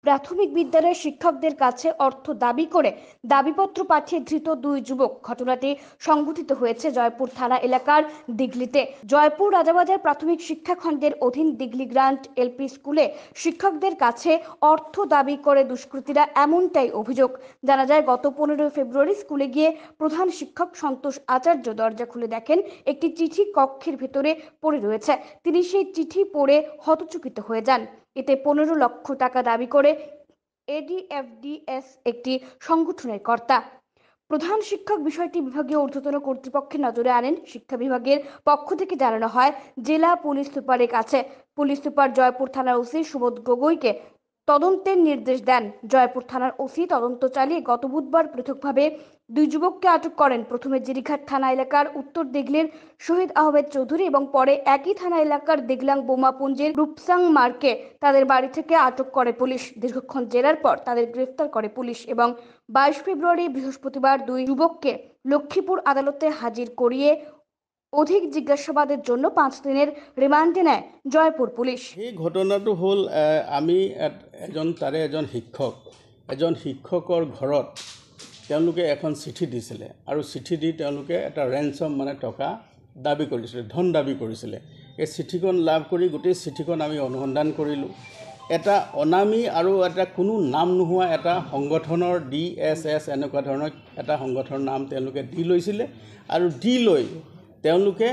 প্রাথমিক বিদ্যালয়ের শিক্ষকদের কাছে অর্থ দাবি করে দাবিপত্র পাঠিয়ে ধৃত দুই যুবক। ঘটনাটি সংঘটিত হয়েছে জয়পুর থানা এলাকার দিগলিতে। জয়পুর রাজাবাজার প্রাথমিক শিক্ষা খণ্ডের অধীন দিগলি গ্রান্ট এলপি স্কুলে শিক্ষকদের কাছে অর্থ দাবি করে দুষ্কৃতীরা, এমনটাই অভিযোগ। জানা যায়, গত 15 ফেব্রুয়ারি স্কুলে গিয়ে প্রধান শিক্ষক সন্তোষ আচার্য দরজা খুলে দেখেন একটি চিঠি কক্ষের ভেতরে পড়ে রয়েছে। তিনি সেই চিঠি পড়ে হতচকিত হয়ে যান। এতে 15 লক্ষ টাকা দাবি করে এডিএফডিএস একটি সংগঠনের কর্তা। প্রধান শিক্ষক বিষয়টি বিভাগীয় ঊর্ধ্বতন কর্তৃপক্ষের নজরে আনেন। শিক্ষা বিভাগের পক্ষ থেকে জানানো হয় জেলা পুলিশ সুপারের কাছে। পুলিশ সুপার জয়পুর থানার ওসি সুবোধ গগৈকে তদন্তের নির্দেশ দেন। জয়পুর থানার ওসি তদন্ত চালিয়ে গত বুধবার পৃথকভাবে দুই যুবককে আটক করেন। প্রথমে জিরিঘাট থানা এলাকার উত্তর দিগলির শহীদ আহমেদ চৌধুরী এবং পরে একই থানা এলাকার দিগলাং বোমাপুঞ্জের রূপসাং মার্কে তাদের বাড়ি থেকে আটক করে পুলিশ। দীর্ঘক্ষণ জেরার পর তাদের গ্রেফতার করে পুলিশ এবং 22 ফেব্রুয়ারি বৃহস্পতিবার দুই যুবককে লক্ষ্মীপুর আদালতে হাজির করিয়ে অধিক জিজ্ঞাসাবাদের জন্য 5 দিনের রিমান্ডে নেয় জয়পুর পুলিশ। এই ঘটনাটো হ'ল আমি এজন শিক্ষকৰ ঘৰত তেওঁলোকে এখন চিঠি দিছিলে আৰু চিঠি দি তেওঁলোকে এটা ৰেঞ্চম টকা দাবী কৰিছিলে, ধন দাবী কৰিছিলে। এই চিঠিখন লাভ কৰি গোটেই চিঠিখন আমি অনুসন্ধান কৰিলোঁ। এটা অনামী আৰু এটা কোনো নাম নোহোৱা এটা সংগঠনৰ DSS এনেকুৱা ধৰণৰ এটা সংগঠনৰ নাম তেওঁলোকে দি লৈছিলে আৰু দি লৈ তেওঁলোকে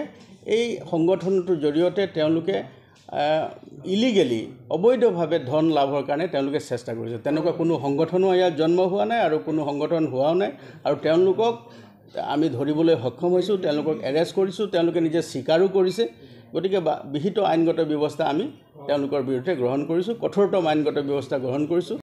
এই সংগঠনটোৰ জৰিয়তে তেওঁলোকে ইলিগেলি অবৈধভাৱে ধন লাভৰ কাৰণে তেওঁলোকে চেষ্টা কৰিছে। তেনেকুৱা কোনো সংগঠনো ইয়াত জন্ম হোৱা নাই আৰু কোনো সংগঠন হোৱাও নাই আৰু তেওঁলোকক আমি ধৰিবলৈ সক্ষম হৈছোঁ, তেওঁলোকক এৰেষ্ট কৰিছোঁ, তেওঁলোকে নিজে স্বীকাৰো কৰিছে। গতিকে বিহিত আইনগত ব্যৱস্থা আমি তেওঁলোকৰ বিৰুদ্ধে গ্ৰহণ কৰিছোঁ, কঠোৰতম আইনগত ব্যৱস্থা গ্ৰহণ কৰিছোঁ।